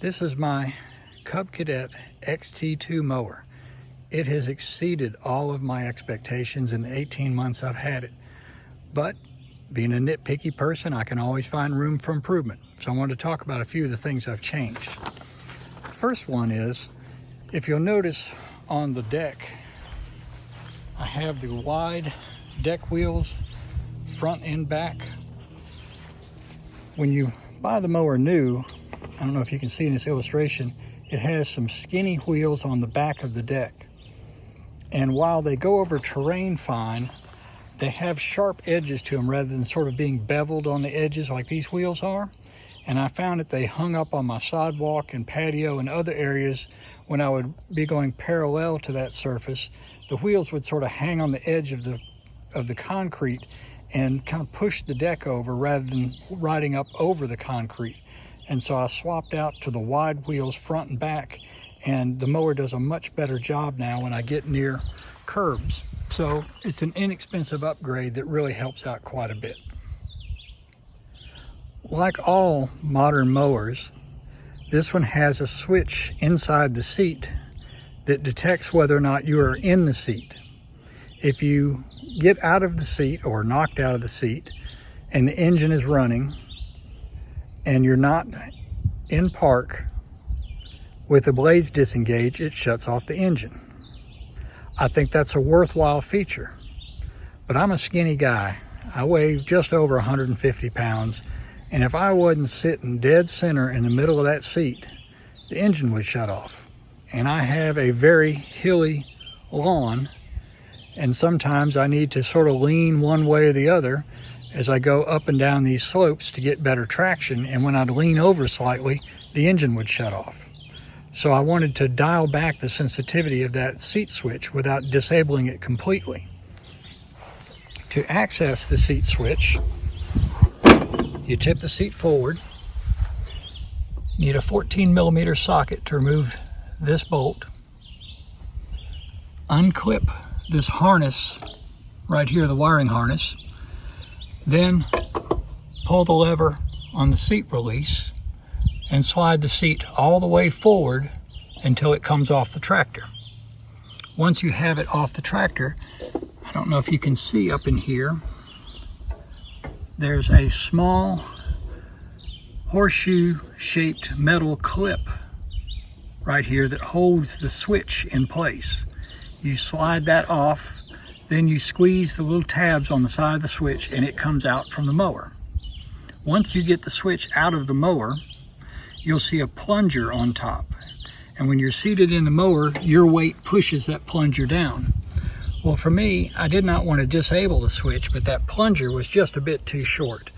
This is my Cub Cadet XT2 mower. It has exceeded all of my expectations in the 18 months I've had it. But being a nitpicky person, I can always find room for improvement. So I want to talk about a few of the things I've changed. The first one is, if you'll notice on the deck, I have the wide deck wheels, front and back. When you buy the mower new, I don't know if you can see in this illustration, it has some skinny wheels on the back of the deck. And while they go over terrain fine, they have sharp edges to them rather than sort of being beveled on the edges like these wheels are. And I found that they hung up on my sidewalk and patio and other areas when I would be going parallel to that surface. The wheels would sort of hang on the edge of the concrete and kind of push the deck over rather than riding up over the concrete. And so I swapped out to the wide wheels front and back, and the mower does a much better job now when I get near curbs. So it's an inexpensive upgrade that really helps out quite a bit. Like all modern mowers, this one has a switch inside the seat that detects whether or not you are in the seat. If you get out of the seat or knocked out of the seat and the engine is running and you're not in park with the blades disengaged, it shuts off the engine. I think that's a worthwhile feature, but I'm a skinny guy. I weigh just over 150 pounds, and if I wasn't sitting dead center in the middle of that seat, the engine would shut off. And I have a very hilly lawn, and sometimes I need to sort of lean one way or the other as I go up and down these slopes to get better traction, and when I'd lean over slightly, the engine would shut off. So I wanted to dial back the sensitivity of that seat switch without disabling it completely. To access the seat switch, you tip the seat forward. You need a 14mm socket to remove this bolt. Unclip this harness right here, the wiring harness. Then pull the lever on the seat release and slide the seat all the way forward until it comes off the tractor. Once you have it off the tractor, I don't know if you can see up in here, there's a small horseshoe-shaped metal clip right here that holds the switch in place. You slide that off, then you squeeze the little tabs on the side of the switch and it comes out from the mower. Once you get the switch out of the mower, you'll see a plunger on top. And when you're seated in the mower, your weight pushes that plunger down. Well, for me, I did not want to disable the switch, but that plunger was just a bit too short.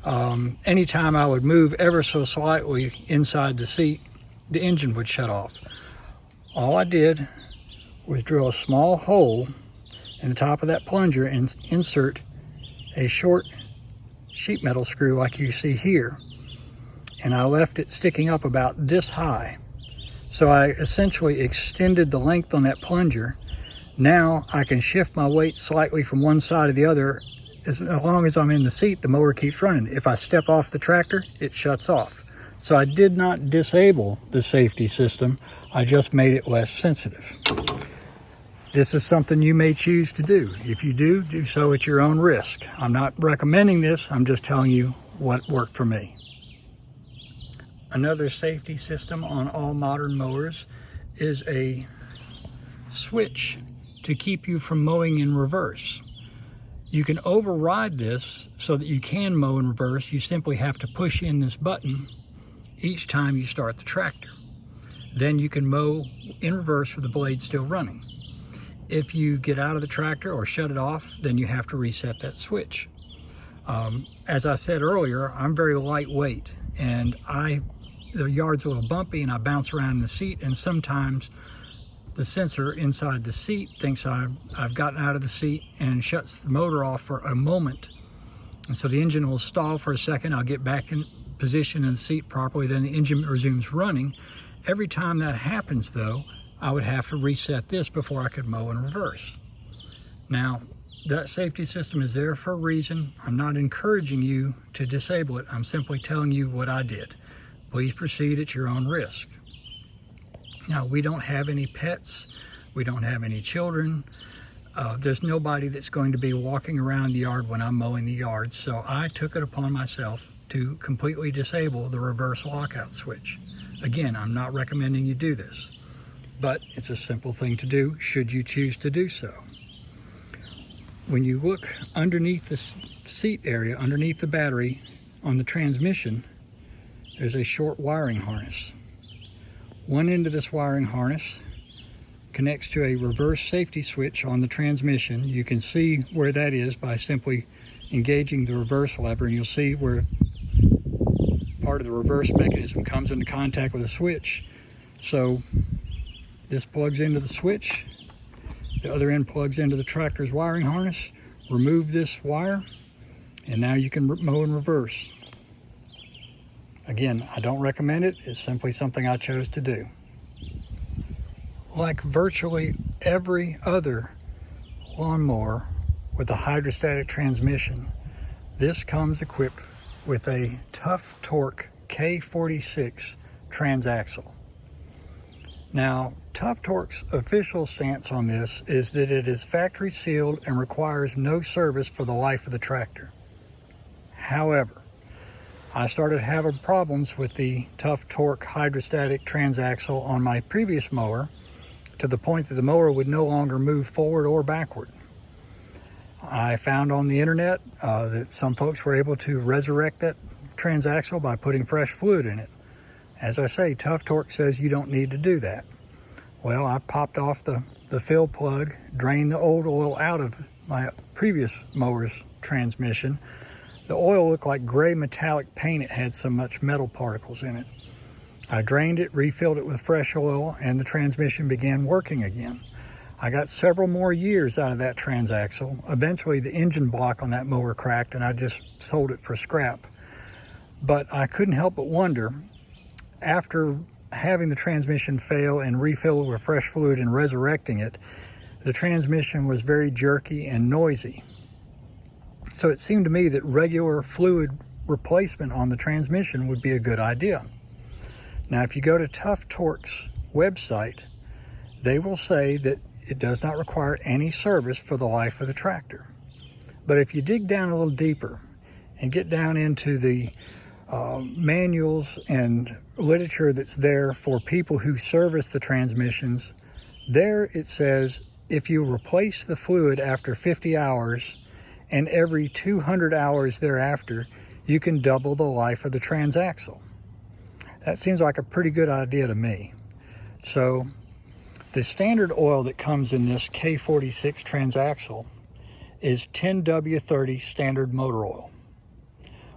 Anytime I would move ever so slightly inside the seat, the engine would shut off. All I did was drill a small hole in the top of that plunger and insert a short sheet metal screw like you see here. And I left it sticking up about this high. So I essentially extended the length on that plunger. Now I can shift my weight slightly from one side to the other. As long as I'm in the seat, the mower keeps running. If I step off the tractor, it shuts off. So I did not disable the safety system. I just made it less sensitive. This is something you may choose to do. If you do, do so at your own risk. I'm not recommending this. I'm just telling you what worked for me. Another safety system on all modern mowers is a switch to keep you from mowing in reverse. You can override this so that you can mow in reverse. You simply have to push in this button each time you start the tractor. Then you can mow in reverse with the blade still running. If you get out of the tractor or shut it off, then you have to reset that switch. As I said earlier, I'm very lightweight, and the yard's a little bumpy and I bounce around in the seat, and sometimes the sensor inside the seat thinks I've gotten out of the seat and shuts the motor off for a moment. And so the engine will stall for a second. I'll get back in position in the seat properly, then the engine resumes running. Every time that happens though, I would have to reset this before I could mow in reverse. Now, that safety system is there for a reason. I'm not encouraging you to disable it. I'm simply telling you what I did. please proceed at your own risk. Now, we don't have any pets, we don't have any children, there's nobody that's going to be walking around the yard when I'm mowing the yard, so I took it upon myself to completely disable the reverse lockout switch. Again, I'm not recommending you do this, but it's a simple thing to do should you choose to do so. When you look underneath the seat area, underneath the battery on the transmission, there's a short wiring harness. One end of this wiring harness connects to a reverse safety switch on the transmission. You can see where that is by simply engaging the reverse lever, and you'll see where part of the reverse mechanism comes into contact with the switch. So this plugs into the switch, the other end plugs into the tractor's wiring harness. Remove this wire, and now you can mow in reverse. Again, I don't recommend it. It's simply something I chose to do. Like virtually every other lawnmower with a hydrostatic transmission, this comes equipped with a TuffTorq K46 transaxle. Now, TuffTorq's official stance on this is that it is factory sealed and requires no service for the life of the tractor. However, I started having problems with the TuffTorq hydrostatic transaxle on my previous mower to the point that the mower would no longer move forward or backward. I found on the internet that some folks were able to resurrect that transaxle by putting fresh fluid in it. As I say, TuffTorq says you don't need to do that. Well, I popped off the fill plug, drained the old oil out of my previous mower's transmission. The oil looked like gray metallic paint. It had so much metal particles in it. I drained it, refilled it with fresh oil, and the transmission began working again. I got several more years out of that transaxle. Eventually, the engine block on that mower cracked, and I just sold it for scrap. But I couldn't help but wonder, after having the transmission fail and refill it with fresh fluid and resurrecting it, the transmission was very jerky and noisy. So it seemed to me that regular fluid replacement on the transmission would be a good idea. Now, if you go to TuffTorq's website, they will say that it does not require any service for the life of the tractor. But if you dig down a little deeper and get down into the manuals and literature that's there for people who service the transmissions, there it says if you replace the fluid after 50 hours and every 200 hours thereafter, you can double the life of the transaxle. That seems like a pretty good idea to me. So the standard oil that comes in this K46 transaxle is 10W30 standard motor oil.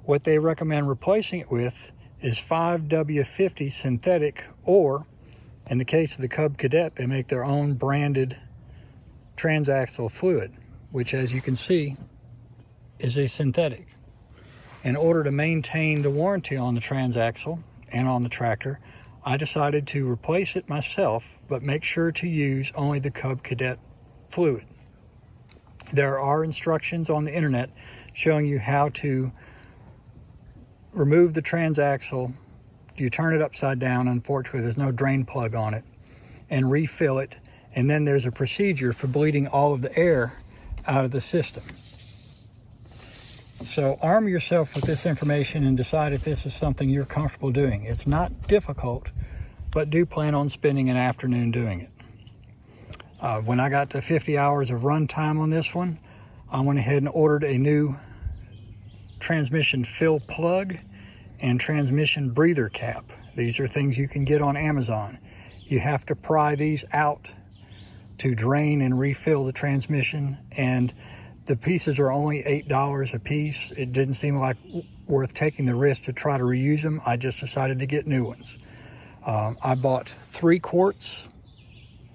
What they recommend replacing it with is 5W50 synthetic, or in the case of the Cub Cadet, they make their own branded transaxle fluid, which, as you can see, is a synthetic. In order to maintain the warranty on the transaxle and on the tractor, I decided to replace it myself, but make sure to use only the Cub Cadet fluid. There are instructions on the internet showing you how to remove the transaxle. You turn it upside down, unfortunately there's no drain plug on it, and refill it, and then there's a procedure for bleeding all of the air out of the system. So arm yourself with this information and decide if this is something you're comfortable doing. It's not difficult, but do plan on spending an afternoon doing it. When I got to 50 hours of run time on this one, I went ahead and ordered a new transmission fill plug and transmission breather cap. These are things you can get on Amazon. You have to pry these out to drain and refill the transmission, and the pieces are only $8 a piece. It didn't seem like worth taking the risk to try to reuse them. I just decided to get new ones. I bought 3 quarts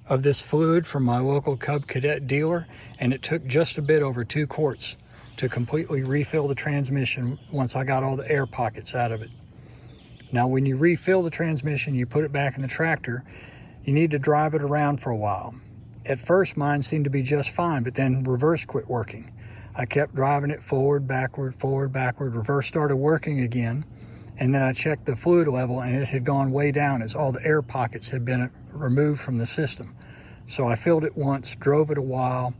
of this fluid from my local Cub Cadet dealer, and it took just a bit over 2 quarts to completely refill the transmission once I got all the air pockets out of it. Now, when you refill the transmission, you put it back in the tractor, you need to drive it around for a while. At first, mine seemed to be just fine, but then reverse quit working. I kept driving it forward, backward, reverse started working again, and then I checked the fluid level and it had gone way down as all the air pockets had been removed from the system. So I filled it once, drove it a while,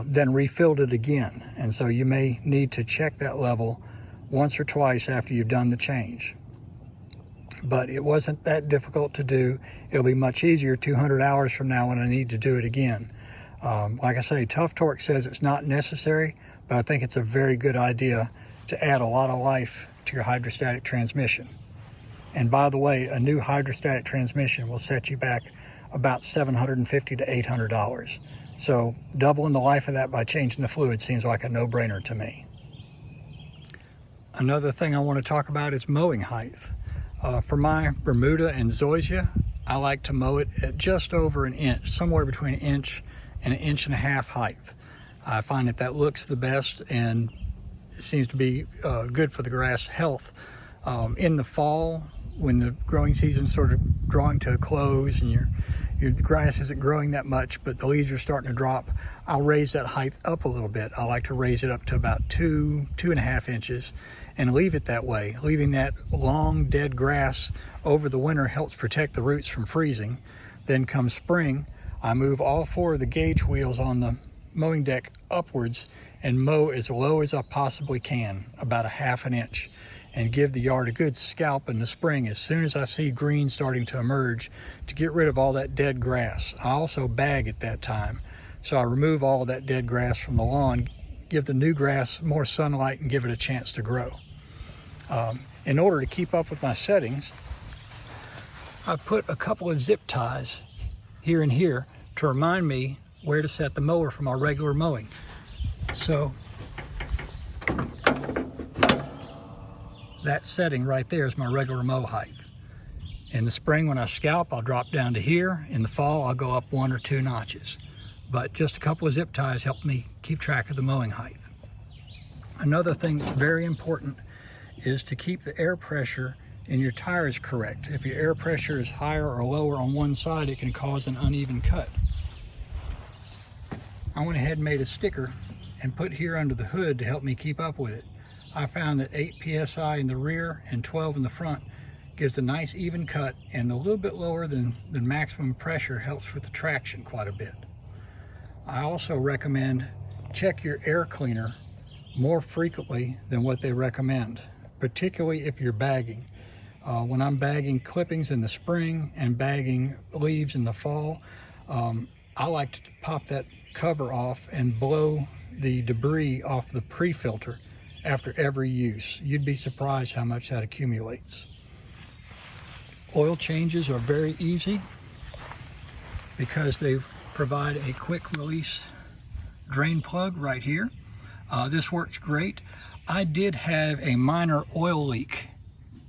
then refilled it again. And so you may need to check that level once or twice after you've done the change. But it wasn't that difficult to do. It'll be much easier 200 hours from now when I need to do it again. Like I say, TuffTorq says it's not necessary, but I think it's a very good idea to add a lot of life to your hydrostatic transmission. And by the way, a new hydrostatic transmission will set you back about $750 to $800. So doubling the life of that by changing the fluid seems like a no-brainer to me. Another thing I want to talk about is mowing height. For my Bermuda and Zoysia, I like to mow it at just over an inch, somewhere between an inch and an inch and a half height. I find that looks the best and it seems to be good for the grass health. In the fall, when the growing season's sort of drawing to a close and your grass isn't growing that much, but the leaves are starting to drop, I'll raise that height up a little bit. I like to raise it up to about 2.5 inches and leave it that way. Leaving that long dead grass over the winter helps protect the roots from freezing. Then come spring, I move all 4 of the gauge wheels on the mowing deck upwards and mow as low as I possibly can, about 1/2 inch, and give the yard a good scalp in the spring as soon as I see green starting to emerge to get rid of all that dead grass. I also bag at that time, so I remove all of that dead grass from the lawn, give the new grass more sunlight and give it a chance to grow. In order to keep up with my settings, I put a couple of zip ties here and here to remind me where to set the mower for my regular mowing. So that setting right there is my regular mow height. In the spring when I scalp, I'll drop down to here. In the fall, I'll go up 1 or 2 notches. But just a couple of zip ties help me keep track of the mowing height. Another thing that's very important is to keep the air pressure in your tires correct. If your air pressure is higher or lower on one side, it can cause an uneven cut. I went ahead and made a sticker and put here under the hood to help me keep up with it. I found that 8 psi in the rear and 12 in the front gives a nice even cut, and a little bit lower than maximum pressure helps with the traction quite a bit. I also recommend check your air cleaner more frequently than what they recommend, particularly if you're bagging. When I'm bagging clippings in the spring and bagging leaves in the fall, I like to pop that cover off and blow the debris off the pre-filter after every use. You'd be surprised how much that accumulates. Oil changes are very easy because they provide a quick release drain plug right here. This works great. I did have a minor oil leak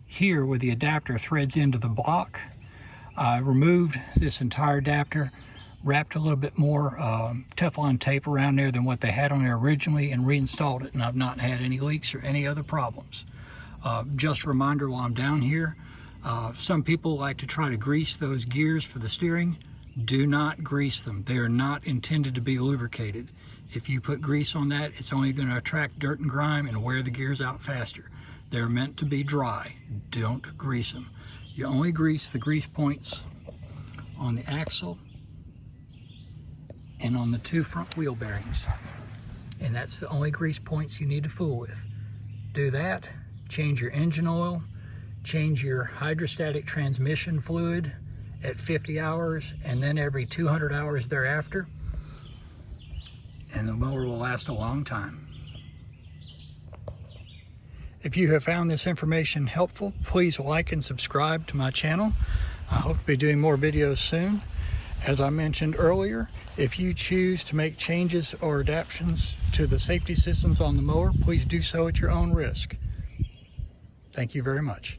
here where the adapter threads into the block. I removed this entire adapter, wrapped a little bit more Teflon tape around there than what they had on there originally, and reinstalled it, and I've not had any leaks or any other problems. Just a reminder while I'm down here, some people like to try to grease those gears for the steering. Do not grease them. They are not intended to be lubricated. If you put grease on that, it's only going to attract dirt and grime and wear the gears out faster. They're meant to be dry. Don't grease them. You only grease the grease points on the axle and on the 2 front wheel bearings. And that's the only grease points you need to fool with. Do that, change your engine oil, change your hydrostatic transmission fluid at 50 hours and then every 200 hours thereafter, and the mower will last a long time. If you have found this information helpful, please like and subscribe to my channel. I hope to be doing more videos soon. As I mentioned earlier, if you choose to make changes or adaptations to the safety systems on the mower, please do so at your own risk. Thank you very much.